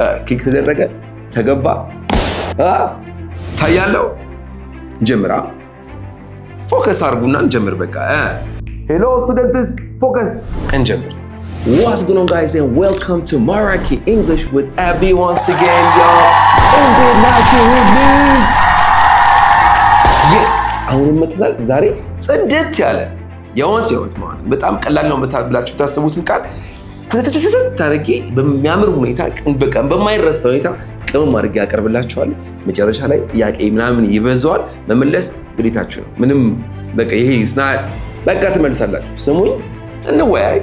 ክሊክ ተደረገ ተገባ ታያለው ጀምራ ፎከስ አርጉና እንጀምር በቃ ሄሎ ስቱደንትስ ፎከስ እንጀምር What's going on guys and welcome to Maraki English with Abby once again y'all and good night with me Yes አሁን መጥናል ዛሬ ጽድት ያለ የወንት ማለት በጣም ቀላል ነው ብላችሁ ታስቡትን ቃል ታረቂ በሚያምር ሁኔታ በቃ በማይረሳ ሁኔታ ቅመም አድርጌ ያቀርብላችኋለሁ መጨረሻ ላይ ጥያቄ ምናምን ይበዛዋል መመለስ ግዴታችሁ ነው ምንም በቃ ይሄ ስናል በቃ ትመልሳላችሁ ስሙኝ እንወያይ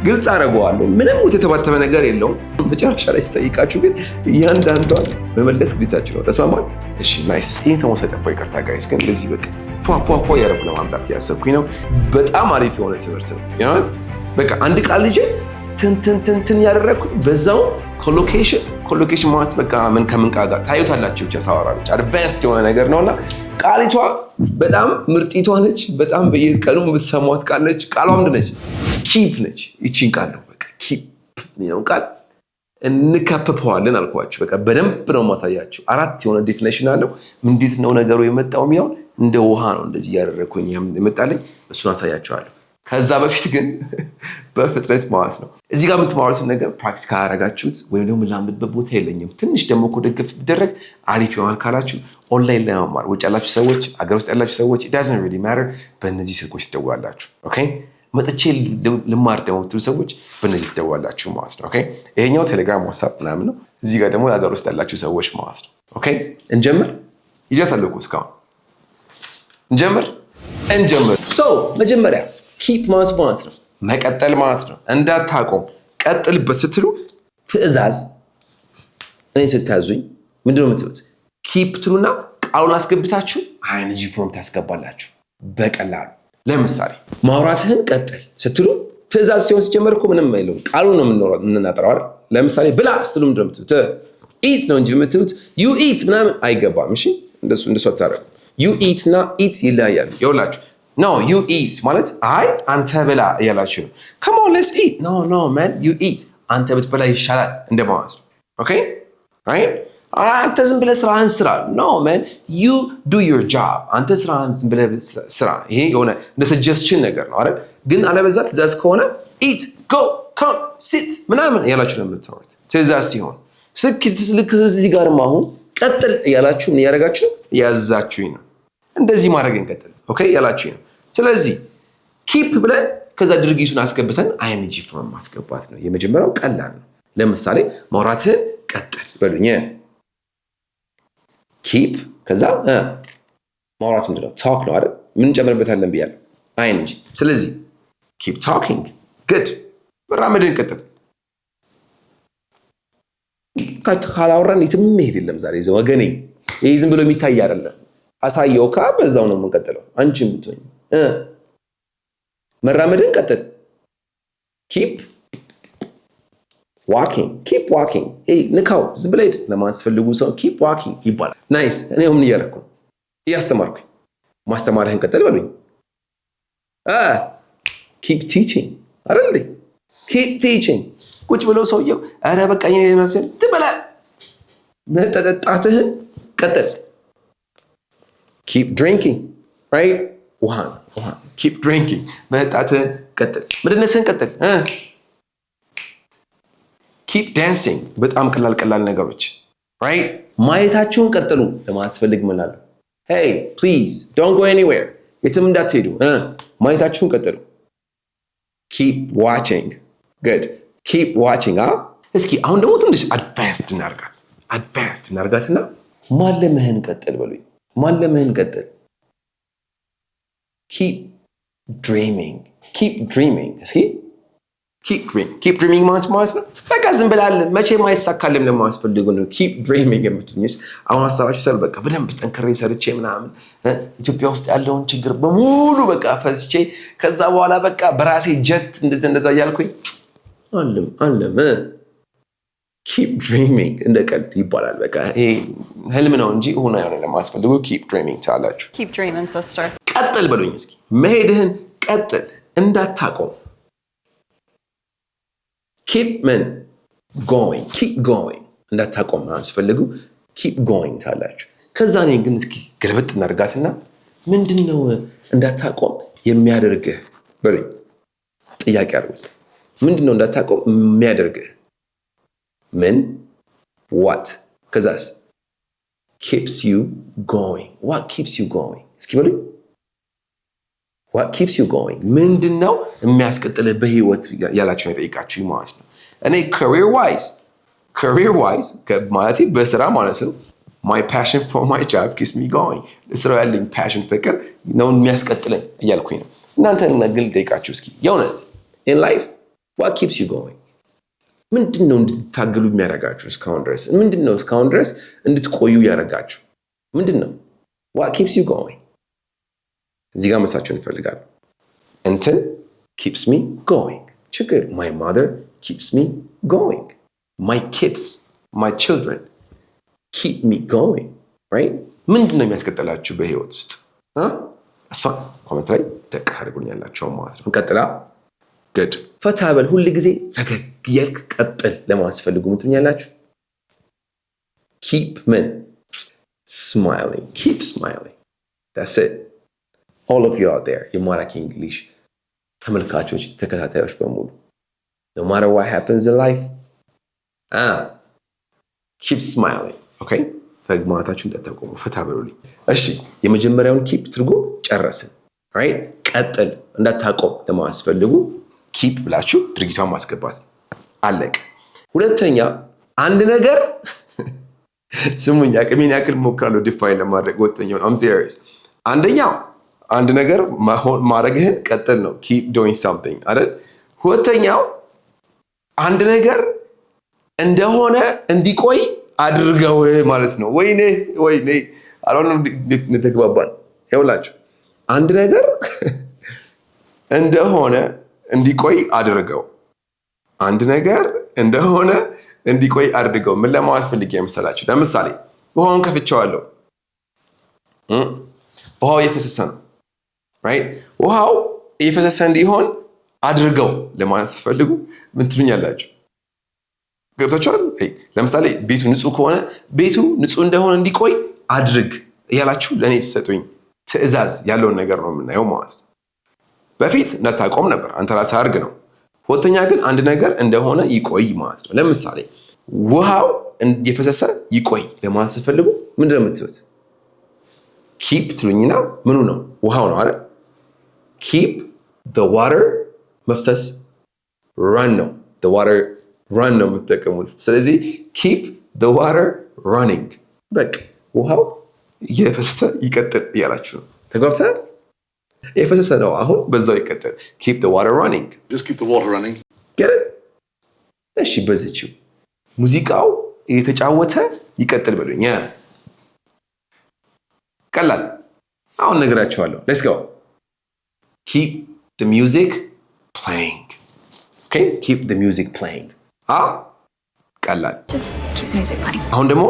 ግልጽ አደርገዋለሁ ምንም የተተባተበ ነገር የለውም መጨረሻ ላይ ስጠይቃችሁ ግን እያንዳንዷን መመለስ ግዴታችሁ ነው ተስማማል እሺ ናይስ ይሄን ሰሞን ሳይጠፋው ይቅርታ ጋይስ ግን እንደዚህ በቃ ፏፏፏ ያረኩ ለማምጣት ያሰብኩኝ ነው በጣም አሪፍ የሆነ ትምህርት ነው ያውት በቃ አንድ ቃል ልጅ ትንትን ያደረኩ በዛው ኮሎኬሽን ማለት በቃ ምን ከምን ቃል ጋር ታዩታላችሁ ብቻ ሳወራለች አድቫንስድ የሆነ ነገር ነውና ቃሊቷ በጣም ምርጢቷ ነች በጣም በየቀኑ የምትሰማት ቃል ነች ቃሏ ምንድን ነች ኪፕ ነች እቺን ቃል ነው በቃ ኪፕ ነው ቃል እንከፕፈዋለን አልኳችሁ በቃ በደንብ ነው ማሳያችሁ አራት የሆነ ዲፊኒሽን አለው እንዴት ነው ነገሩ የመጣው የሚያው እንደ ውሃ ነው እንደዚህ ያደረኩኝ የመጣልኝ እሱን አሳያችኋለሁ ከዛ በፊት ግን በፍጥነት ማለት ነው እዚህ ጋር የምትማሩት ነገር ፕራክቲስ ካደረጋችሁት ወይም ደግሞ ላምድበት ቦታ የለኝም ትንሽ ደግሞ ኮደግፍ ቢደረግ አሪፍ ይሆናል ካላችሁ ኦንላይን ላይ መማር ውጭ ያላችሁ ሰዎች አገር ውስጥ ያላችሁ ሰዎች it doesn't really matter በእነዚህ ስልኮች ትደውላላችሁ ኦኬ መጥቼ ልማር ደግሞ ትሉ ሰዎች በእነዚህ ትደውላላችሁ ማለት ነው ኦኬ ይሄኛው ቴሌግራም ዋትስአፕ ምናምን ነው እዚህ ጋር ደግሞ አገር ውስጥ ያላችሁ ሰዎች ማለት ነው ኦኬ እንጀምር ይጀታለኩ እስካሁን እንጀምር ሶ መጀመሪያ keep ማለት ነው መቀጠል ማለት ነው እንዳታቆም ቀጥልበት ስትሉ ትዕዛዝ እኔ ስታዙኝ ምንድነው የምትሉት keep ትሉና ቃሉን አስገብታችሁ ing form ታስገባላችሁ በቀላሉ ለምሳሌ ማውራትህን ቀጥል ስትሉ ትዕዛዝ ሲሆን ሲጀመር እኮ ምንም አይለው ቃሉ ነው የምንናጠራው አይደል ለምሳሌ ብላ ስትሉ ምንድነው የምትሉት eat ነው እንጂ የምትሉት you eat ምናምን አይገባም እሺ እንደሱ አታረጉ you eat እና eat ይለያያል ይኸውላችሁ No, you eat. ማለት አይ አንተ ብላ እያላችሁ ነው. Come on, let's eat. No, man, you eat. አንተ ብትበላ ይሻላል እንደማለት ነው. Okay? Right? አንተ ዝም ብለህ ስራህን ስራ. No, man, you do your job. አንተ ስራህን ዝም ብለህ ስራ. ይሄ የሆነ እንደ suggestion ነገር ነው አይደል? ግን አለበዛ ትእዛዝ ከሆነ eat, go, come, sit ምናምን እያላችሁ ነው የምትሰሩት. ትእዛዝ ሲሆን ልክ እዚህ ጋርም አሁን ቀጥል እያላችሁ ምን ያደርጋችሁ ያዛችሁኝ ነው. እንደዚህ ማድረግ እንቀጥል. Okay? ያላችሁኝ ነው. ስለዚህ keep ብለን ከዛ ድርጊቱን አስገብተን ing form ማስገባት ነው የመጀመሪያው ቀላል ነው ለምሳሌ ማውራትህን ቀጥል በሉኝ keep ከዛ ማውራት ምንድነው talk ነው አይደል ምን ጨምርበታለን ብያለሁ ing ስለዚህ keep talking good መራመድን ቀጥል ካላወራን የትም መሄድ የለም ዛሬ ወገኔ ይሄ ዝም ብሎ የሚታይ አይደለም አሳየው በዛው ነው የምንቀጥለው አንቺም ብትሆኝ መራመድን ቀጥል keep walking hey ንካው ዝም ብለህ ለማስፈልጉ ሰው keep walking ይባላል ናይስ እኔው ምን እያደረኩ እያስተማርኩኝ ማስተማርህን ቀጥል በሉኝ keep teaching አይደል keep teaching ቁጭ ብለው ሰውየው አረ በቃ እኔ ማሰል ትበላ መጠጣትህን ቀጥል keep drinking right ውሃ keep drinking መጠጣትህን ቀጥል መደነስህን ቀጥል keep dancing በጣም ቀላል ነገሮች right ማየታችሁን ቀጥሉ ለማስፈልግ ምናል hey please don't go anywhere የትም እንዳትሄዱ ማየታችሁን ቀጥሉ keep watching good keep watching እስኪ አሁን ደግሞ ትንሽ advanced እናርጋትና ማለምህን ቀጥል በሉኝ ማለምህን ቀጥል keep dreaming እስኪ keep dreaming ማለት ነው በቃ ዝም ብላል መቼም አይሳካልም ለማስፈልጉ ነው keep dreaming የምትሉኝስ አሁን ሐሳባችሁ ሰል በቃ በደንብ ጠንክሬ ሰርቼ ምናምን ኢትዮጵያ ውስጥ ያለውን ችግር በሙሉ በቃ ፈስቼ ከዛ በኋላ በቃ በራሴ ጀት እንደዛ ያልኩኝ አለም keep dreaming እንደቀልድ ይባላል በቃ ይሄ ህልም ነው እንጂ ሆነ ያለው ለማስፈልጉ keep dreaming ታላችሁ keep dreaming sister ቀጥል በሉኝ እስኪ መሄድህን ቀጥል እንዳታቆም keep going እንዳታቆም ሲፈልጉ keep going ታላችሁ። ከዛ እኔ ግን እስኪ ገለበጥ እናድርጋትና ምንድነው እንዳታቆም የሚያደርግህ በሉኝ። ጥያቄ አድርጉት። ምንድነው እንዳታቆም የሚያደርግህ? ምን? what? ከዛስ keeps you going? what keeps you going? እስኪ በሉኝ። what keeps you going? ምንድነው የሚያስቀጥልህ በህይወት ያላችሁ የጠይቃችሁ ማለት ነው። እኔ career wise ማለት በስራ ማለት ነው my passion for my job keeps me going. ለስራው ያለኝ passion ፍቅር ነው የሚያስቀጥለኝ እያልኩኝ ነው። እናንተን ግን ልጠይቃችሁ እስኪ የእውነት in life what keeps you going? ምንድነው እንድትታገሉ የሚያደርጋችሁ እስካሁን ድረስ? ምንድነው እስካሁን ድረስ እንድትቆዩ ያደርጋችሁ? ምንድነው what keeps you going? እዚህ ጋር መሳችሁን እፈልጋለሁ። እንትን keeps me going. ችግር my mother keeps me going. My kids, my children keep me going, right? ምንድነው የሚያስቀጥላችሁ በህይወት ውስጥ? እሷን ኮሜንት ላይ ደቅ አድርጉልኛላችሁ ማለት ነው። እንቀጥላ good ፈታ በል ሁሉ ጊዜ ፈገግ እያልክ ቀጥል ለማስፈልጉ ምትኛላችሁ። keep smiling. keep smiling. that's it. all of you out there የማራኪ እንግሊሽ ተመልካቾች ተከታታዮች በሙሉ no matter what happens in life keep smiling. okay ፈገግታችሁ እንዳታቆሙ ፈታ በሉልኝ። እሺ የመጀመሪያውን keep ትርጉም ጨረስን። right ቀጥል እንዳታቆም ለማስፈልጉ keep ብላችሁ ድርጊቷን ማስገባት አለቀ። ሁለተኛ አንድ ነገር ስሙኝ አቅሜን ያክል ሞክራለሁ ዲፋይን ለማድረግ ሁለተኛው I'm serious። አንደኛው አንድ ነገር ማድረግህን ቀጥል ነው keep doing something አይደል? ሁለተኛው አንድ ነገር እንደሆነ እንዲቆይ አድርገው ማለት ነው። ወይኔ አሁን እንተግባባን። ይኸውላችሁ አንድ ነገር እንደሆነ እንዲቆይ አድርገው። አንድ ነገር እንደሆነ እንዲቆይ አድርገው። ምን ለማለት ፈልጌ መሰላችሁ? ለምሳሌ ውሃውን ከፍቼዋለሁ። ውሃው እየፈሰሰ ነው። right ውሃው እየፈሰሰ እንዲሆን አድርገው ለማለት ስትፈልጉ ምን ትሉኛላችሁ? ገብታችኋል? ለምሳሌ ቤቱ ንጹህ ከሆነ ቤቱ ንጹህ እንደሆነ እንዲቆይ አድርግ እያላችሁ ለኔ ተሰጡኝ ትዕዛዝ ያለውን ነገር ነው የምናየው ማለት ነው። በፊት እንዳታቆም ነበር አንተ ራስህ አድርግ ነው። ሁለተኛ ግን አንድ ነገር እንደሆነ ይቆይ ማለት ነው። ለምሳሌ ውሃው እየፈሰሰ ይቆይ ለማለት ስትፈልጉ ምንድነው የምትሉት? keep ትሉኝና ምኑ ነው? ውሃው ነው አይደል? keep the water መፍሰስ run ነው the water run ነው የምትጠቀሙት። ስለዚህ keep the water running በቃ ውሃው እየፈሰሰ ይቀጥል እያላችሁ ነው። ተግባብተናል? የፈሰሰ ነው አሁን በዛው ይቀጥል። keep the water running. just keep the water running. get it? እሺ በዚህው ሙዚቃው እየተጫወተ ይቀጥል በሉኝ። ቀላል አሁን ነግራችኋለሁ። let's go. keep the music playing. okay keep the music playing. ቀላል just keep music playing. አሁን ደግሞ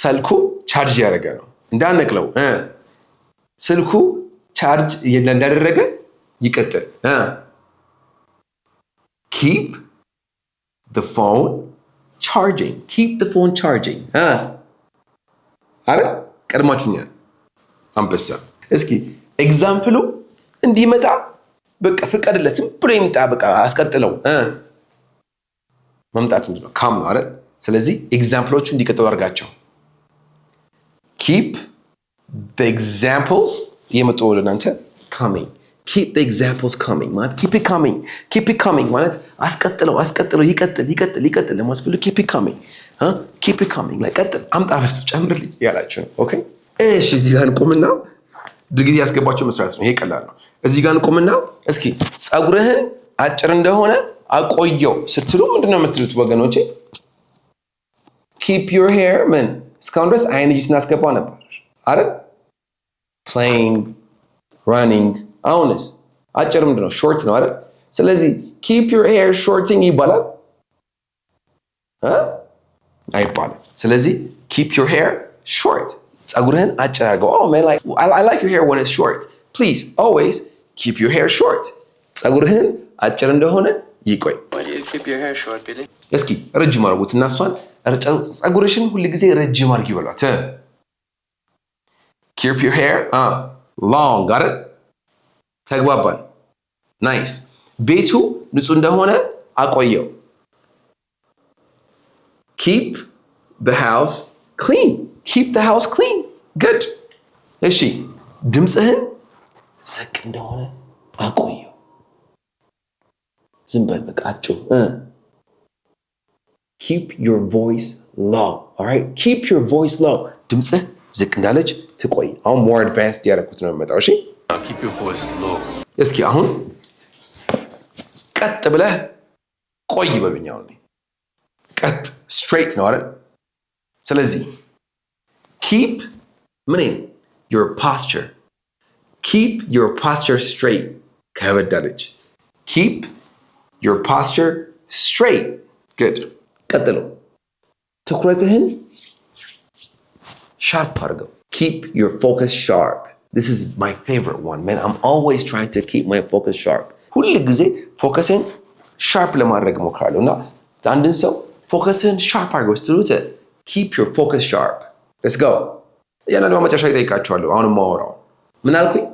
ስልኩ ቻርጅ ያደረገ ነው እንዳነቅለው ስልኩ ቻርጅ እንዳደረገ ይቀጥል። keep the phone charging. keep the phone charging. አረ ቀድማችሁኛል። አንበሳ እስኪ ኤግዛምፕሉ እንዲመጣ በቃ ፍቀድለት። ዝም ብሎ ይምጣ በቃ አስቀጥለው። መምጣት ምንድነው? ካም ነው አይደል? ስለዚህ ኤግዛምፕሎቹ እንዲቀጥሉ አድርጋቸው። keep the examples የመጡ ለናንተ coming. keep the examples coming ማለት keep it coming ማለት አስቀጥለው ይቀጥል ለማስፈልግ keep it coming. keep it coming ላይ ቀጥል አምጣ በርስ ጨምርልኝ ያላችሁ ነው። ኦኬ እሺ እዚህ ጋር እንቆምና ድርጊት ያስገባቸው መስራት ነው። ይሄ ቀላል ነው። እዚህ ጋር እንቆምና እስኪ ፀጉርህን አጭር እንደሆነ አቆየው ስትሉ ምንድነው የምትሉት ወገኖቼ? keep your hair ምን እስካሁን ድረስ ing ስናስገባ ነበር አይደል? playing running አሁንስ አጭር ምንድነው? short ነው አይደል? ስለዚህ keep your hair shorting ይባላል አይባልም። ስለዚህ keep your hair short ፀጉርህን አጭር አድርገው። oh man I like your hair when it's short. please always keep your hair short. ፀጉርህን አጭር እንደሆነ ይቆይ። Why do you keep your hair short, Billy? እስኪ ረጅም አድርጉትና እሷን ፀጉርሽን ሁል ጊዜ ረጅም አድርጊ በሏት። keep your hair long got it ተግባባን። ናይስ። ቤቱ ንጹህ እንደሆነ አቆየው። keep the house clean keep the house clean good እሺ ድምፅህን ዝቅ እንደሆነ አቆየው። ዝም በል በቃ አትጩህ። keep your voice low all right keep your voice low ድምፅህ ዝቅ እንዳለች ትቆይ። አሁን more advanced ያደረኩት ነው የሚመጣው። እሺ keep your voice low እስኪ አሁን ቀጥ ብለህ ቆይ በሉኝ። አሁን ቀጥ straight ነው አይደል? ስለዚህ keep ምን your posture keep your posture straight ከበዳለች keep your posture straight good ቀጥሎ ትኩረትህን sharp አድርገው keep your focus sharp this is my favorite one man I'm always trying to keep my focus sharp ሁሉ ጊዜ ፎከስን ሻርፕ ለማድረግ ሞክራለሁ እና አንድን ሰው ፎከስን ሻርፕ አድርገው ስትሉት keep your focus sharp let's go ያና ደግሞ መጨረሻ ይጠይቃችኋለሁ። አሁን ማወራው ምን አልኩኝ?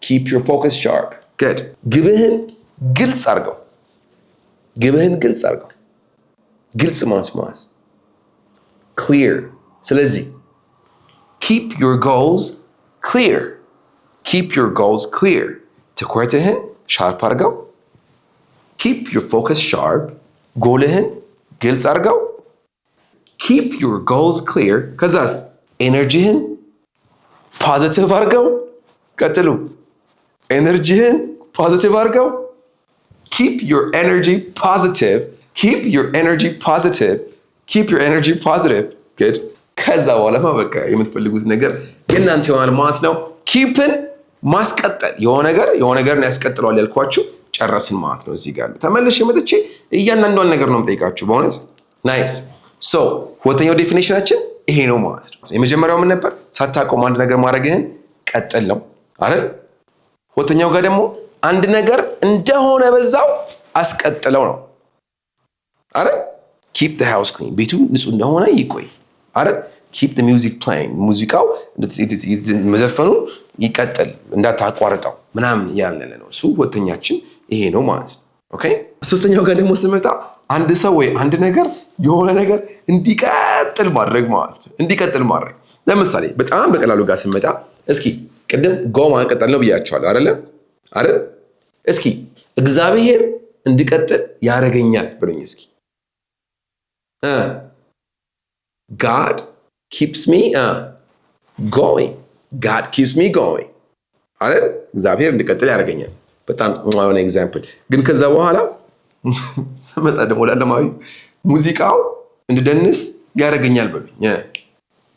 keep your focus sharp good ግብህን ግልጽ አድርገው ግብህን ግልጽ አድርገው ግልጽ ማስ clear ስለዚህ keep your goals clear keep your goals clear ትኩረትህን ሻርፕ አድርገው keep your focus sharp ጎልህን ግልጽ አድርገው keep your goals clear ከዛስ ኤነርጂህን ፖዚቲቭ አድርገው ቀጥሉ ኤነርጂህን ፖዚቲቭ አድርገው keep your energy positive keep your energy positive keep your energy positive good ከዛ በኋላ በቃ የምትፈልጉት ነገር የእናንተ ይሆናል ማለት ነው። ኪፕን ማስቀጠል የሆነ ነገር ነው ያስቀጥለዋል ያልኳችሁ ጨረስን ማለት ነው። እዚህ ጋር ተመልሼ መጥቼ እያንዳንዷን ነገር ነው የምጠይቃችሁ በእውነት ናይስ። ሶ ሁለተኛው ዴፊኒሽናችን ይሄ ነው ማለት ነው። የመጀመሪያው ምን ነበር? ሳታቆም አንድ ነገር ማድረግህን ቀጥል ነው አይደል? ሁለተኛው ጋር ደግሞ አንድ ነገር እንደሆነ በዛው አስቀጥለው ነው አይደል? keep the house clean ቤቱ ንጹህ እንደሆነ ይቆይ አይደል? keep the music playing ሙዚቃው መዘፈኑ ይቀጥል እንዳታቋርጠው ምናምን ያልነለ ነው። እሱ ሁለተኛችን ይሄ ነው ማለት ነው። ኦኬ ሶስተኛው ጋር ደግሞ ስመጣ አንድ ሰው ወይ አንድ ነገር የሆነ ነገር እንዲቀጥል ማድረግ ማለት ነው። እንዲቀጥል ማድረግ ለምሳሌ በጣም በቀላሉ ጋር ስመጣ እስኪ ቅድም ጎ ማንቀጠል ነው ብያቸዋለሁ አይደል? እስኪ እግዚአብሔር እንዲቀጥል ያደርገኛል ብሎኝ እስኪ God keeps me going God keeps me going አይደል? እግዚአብሔር እንዲቀጥል ያደርገኛል። በጣም ዋና ኤግዛምፕል ግን ከዛ በኋላ ስመጣ ደግሞ ለዓለማዊ ሙዚቃው እንድደንስ ያደርገኛል በሉኝ።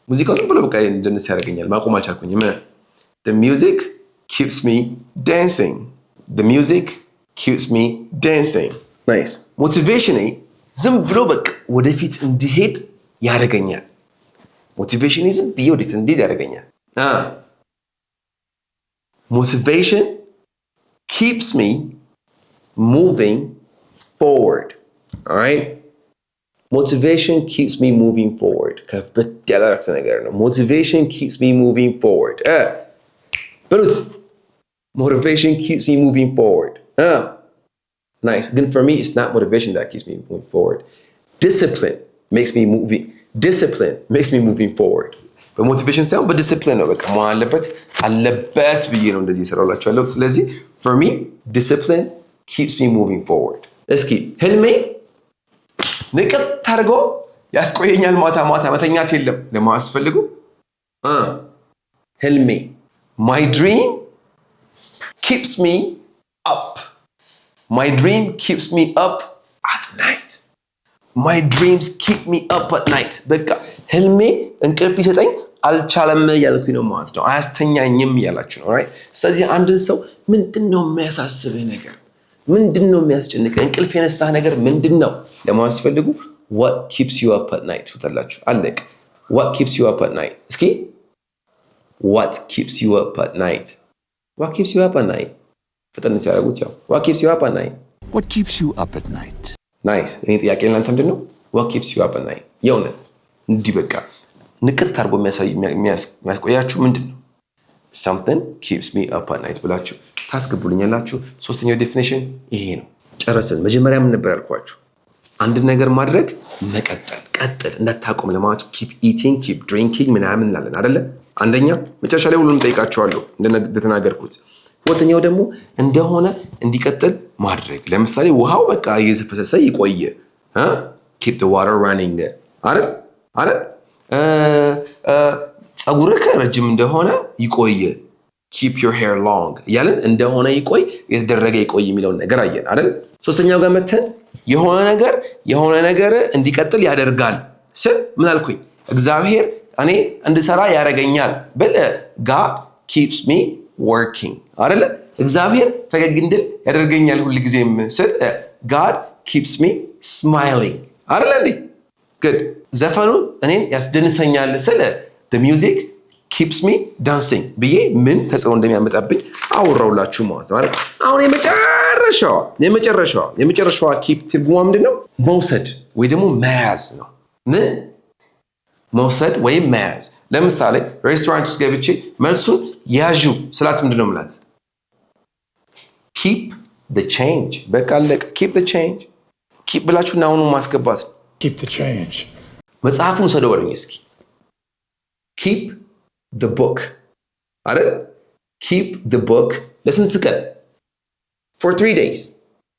ሙዚቃው ዝም ብሎ በቃ እንድደንስ ያደርገኛል ማቆም አልቻልኩኝም። The music keeps me dancing The music keeps me dancing nice motivation ዝም ብሎ በቃ ወደፊት እንዲሄድ ያደርገኛል። ሞቲቬሽን ዝም ብዬ ወደፊት እንዲሄድ ያደርገኛል። motivation keeps me moving forward all right motivation keeps me moving forward ከፍት ያለ አረፍተ ነገር ነው። motivation keeps me moving forward በሉት motivation keeps me moving forward nice ግን for me it's not motivation that keeps me moving forward discipline makes me moving forward በሞቲቬሽን ሳይሆን በዲሲፕሊን ነው በቃ አለበት ብዬ ነው እንደዚህ ሰራላችኋለሁ። ስለዚህ for me discipline keeps me moving forward እስኪ ህልሜ ንቅት ታርጎ ያስቆየኛል ማታ መተኛት የለም ለማስፈልጉ ህልሜ my dream keeps me up my dream keeps me up at night my dreams keep me up at night በቃ ህልሜ እንቅልፍ ይሰጠኝ አልቻለም ያልኩኝ ነው ማለት ነው። አያስተኛኝም ያላችሁ ነው right ስለዚህ አንድን ሰው ምንድነው የሚያሳስብህ ነገር ምንድነው የሚያስጨንቅህ እንቅልፍ የነሳህ ነገር ምንድነው ለማስፈልጉ what keeps you up at night ትላላችሁ አለቅ what keeps you up at night እስኪ what keeps you up at night what keeps you up at night ፈጠን ሲያደርጉት ያው what keeps you up at night what keeps you up at night nice እኔ ጥያቄ ለእናንተ ምንድነው what keeps you up at night? የእውነት እንዲህ በቃ ንቅት አድርጎ የሚያስቆያችሁ ምንድን ነው? something keeps me up at night ብላችሁ ታስገቡልኛላችሁ። ሶስተኛው ዴፊኒሽን ይሄ ነው። ጨረስን። መጀመሪያ ምን ነበር ያልኳችሁ? አንድ ነገር ማድረግ መቀጠል፣ ቀጥል እንዳታቆም ለማለት keep eating, keep drinking ምናምን እንላለን አይደለ? አንደኛ መጨረሻ ላይ ሁሉንም ጠይቃችኋለሁ እንደተናገርኩት። ሁለተኛው ደግሞ እንደሆነ እንዲቀጥል ማድረግ። ለምሳሌ ውሃው በቃ እየፈሰሰ ይቆየ keep the water running አይደል? ፀጉርህ ረጅም እንደሆነ ይቆየ keep your hair long እያለን እንደሆነ ይቆይ የተደረገ ይቆይ የሚለውን ነገር አየን አይደል? ሶስተኛው ጋር መተን የሆነ ነገር እንዲቀጥል ያደርጋል ስል ምን አልኩኝ? እግዚአብሔር እኔ እንድሰራ ያደርገኛል ብል God keeps me working አይደል? እግዚአብሔር ፈገግ እንድል ያደርገኛል ሁሉ ጊዜም ስል God keeps me smiling አይደል እንዴ? good ዘፈኑ እኔን ያስደንሰኛል ስል the music keeps me dancing ብዬ ምን ተጽዕኖ እንደሚያመጣብኝ አወራውላችሁ ማለት ነው አይደል? አሁን የመጨረሻዋ keep ትርጉሟ ምንድነው? መውሰድ ወይ ደግሞ መያዝ ነው። ምን መውሰድ ወይም መያዝ። ለምሳሌ ሬስቶራንት ውስጥ ገብቼ መልሱን ያዡ ስላት ምንድነው ምላት? keep the change በቃ አለቀ። keep the change keep ብላችሁ ናውኑ ማስገባት ነው። keep the change መጽሐፉን ወሰደው ወደኝ እስኪ keep the book አይደል? keep the book ለስንት ቀን? for 3 days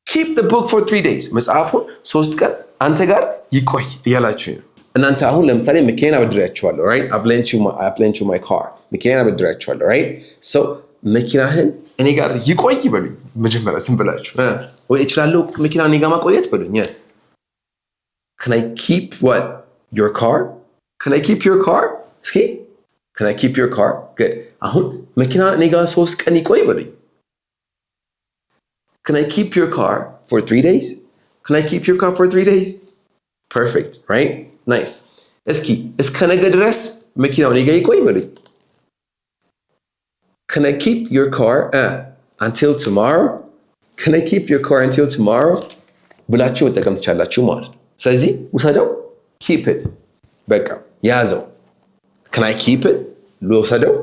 keep the book for 3 days መጽሐፉን 3 ቀን አንተ ጋር ይቆይ እያላችሁ ነው። እናንተ አሁን ለምሳሌ መኪና አበድራችኋለሁ right? I've lent you my car መኪና አበድራችኋለሁ right? so መኪናህን እኔ ጋር ይቆይ በሉኝ መጀመሪያ ዝም ብላችሁ ወይ እችላለሁ መኪና እኔ ጋር ማቆየት በሉኝ። can I keep what? your car? can I keep your car? እስኪ can I keep your car? good አሁን መኪና እኔ ጋር 3 ቀን ይቆይ በሉኝ። can I keep your car for 3 days? can I keep your car for 3 days? perfect right? nice እስኪ እስከ ነገ ድረስ መኪናው እኔ ጋር ይቆይ በሉኝ። can I keep your car until tomorrow? can I keep your car until tomorrow? ብላችሁ መጠቀም ትችላላችሁ ማለት ነው። ስለዚህ ውሰደው keep it በቃ ያዘው። can I keep it ልወሰደው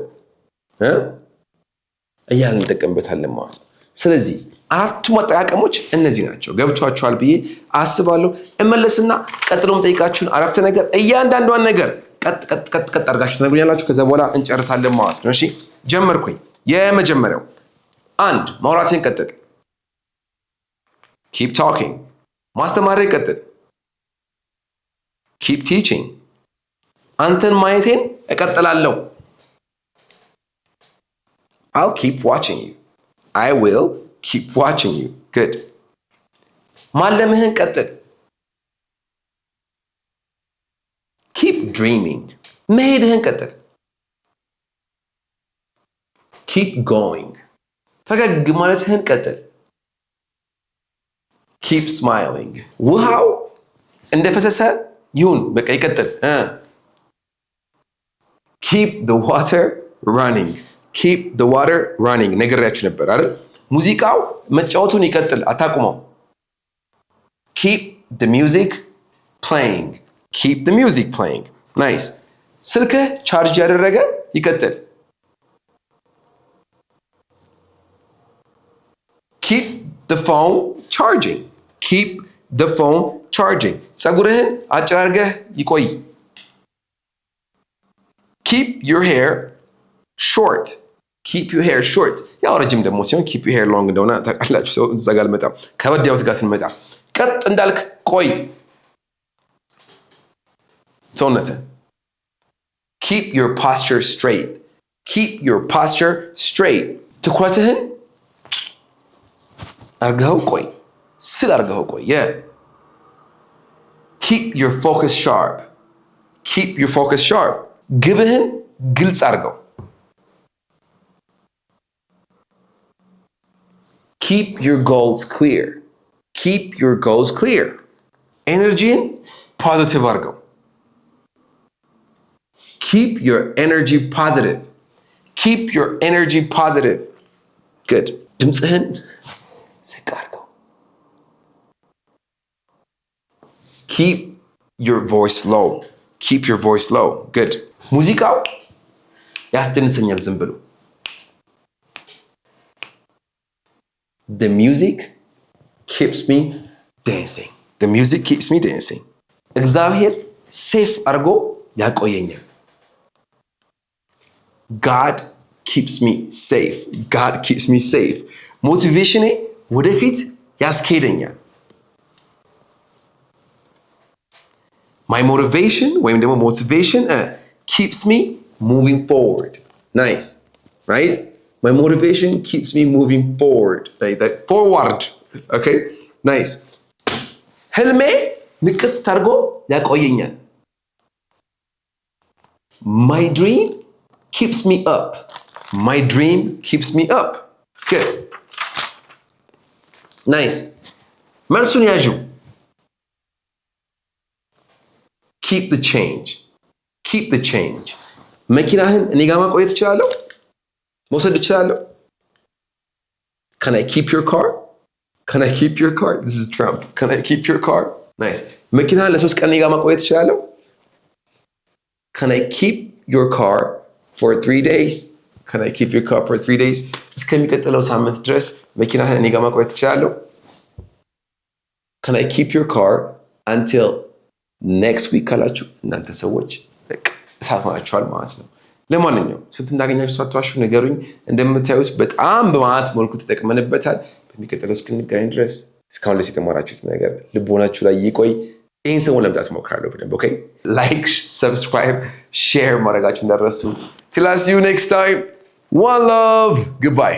እያልን እንጠቀምበታለን ማለት ነው። ስለዚህ አራቱ አጠቃቀሞች እነዚህ ናቸው። ገብቷችኋል ብዬ አስባለሁ። እመለስና ቀጥሎም ጠይቃችሁን አረፍተ ነገር እያንዳንዷን ነገር ቀጥ አድርጋችሁ ትነግሩኛላችሁ። ከዛ በኋላ እንጨርሳለን ማለት ነው። እሺ ጀመርኩኝ። የመጀመሪያው አንድ ማውራቴን ቀጥል keep talking ማስተማሬን ቀጥል keep teaching አንተን ማየቴን እቀጥላለሁ I'll keep watching you I will keep watching you good ማለምህን ቀጥል keep dreaming መሄድህን ቀጥል keep going ፈገግ ማለትህን ቀጥል keep smiling ውሃው እንደፈሰሰ ይሁን በቃ ይቀጥል keep the water running keep the water running ነግሬያችሁ ነበር አይደል? ሙዚቃው መጫወቱን ይቀጥል አታቁመው keep the music playing keep the music playing nice ስልክህ ቻርጅ ያደረገ ይቀጥል keep the phone charging keep the phone charging ፀጉርህን አጭር አድርገህ ይቆይ keep your hair short keep your hair short ያው ረጅም ደግሞ ሲሆን keep your hair long እንደሆነ ታውቃላችሁ። ሰው እዛ ጋር መጣ ከበድ ያውት ጋር ስንመጣ ቀጥ እንዳልክ ቆይ ሰውነትህ keep your posture straight keep your posture straight ትኩረትህን አርገው ቆይ ስል አርገው ቆይ keep your focus sharp keep your focus sharp ግብህን ግልጽ አርገው keep your goals clear keep your goals clear ኤነርጂን ፖዚቲቭ አርገው keep your energy positive keep your energy positive good ድምጽህን ዝቅ አርገው keep your voice low. Keep your voice low. Good. ሙዚቃው ያስደንሰኛል ዝም ብሎ። The music keeps me dancing. The music keeps me dancing. እግዚአብሔር ሴፍ አድርጎ ያቆየኛል። God keeps me safe. God keeps me safe. ሞቲቬሽኔ ወደፊት ያስኬደኛል። My motivation ወይም ደግሞ motivation keeps me moving forward. Nice. Right? My motivation keeps me moving forward. Like forward. Okay? Nice. ህልሜ ንቅት አድርጎ ያቆየኛል። My dream keeps me up. My dream keeps me up. Good. Nice. መልሱን ያዡ። Keep the change. Keep the change. መኪናህን እኔ ጋር ማቆየት እችላለሁ? መውሰድ እችላለሁ? Can I keep your car? Can I keep your car? This is Trump. Can I keep your car? Nice. መኪናህን ለ3 ቀን እኔ ጋር ማቆየት እችላለሁ? Can I keep your car for 3 days? Can I keep your car for 3 days? እስከሚቀጥለው ሳምንት ድረስ መኪናህን እኔ ጋር ማቆየት እችላለሁ? Can I keep your car until next week ካላችሁ እናንተ ሰዎች በቃ እሳት ሆናችኋል ማለት ነው። ለማንኛውም ስንት እንዳገኛችሁ ሳትዋሹ ንገሩኝ። እንደምታዩት በጣም በማለት መልኩ ተጠቅመንበታል። በሚቀጥለው እስክንገናኝ ድረስ እስካሁን ድረስ የተማራችሁት ነገር ልቦናችሁ ላይ ይቆይ። ይህን ሰሞን ለምጣት እሞክራለሁ በደንብ። ኦኬ ላይክ፣ ሰብስክራይብ፣ ሼር ማድረጋችሁ እንዳትረሱ። Till I see you next time. One love. Goodbye.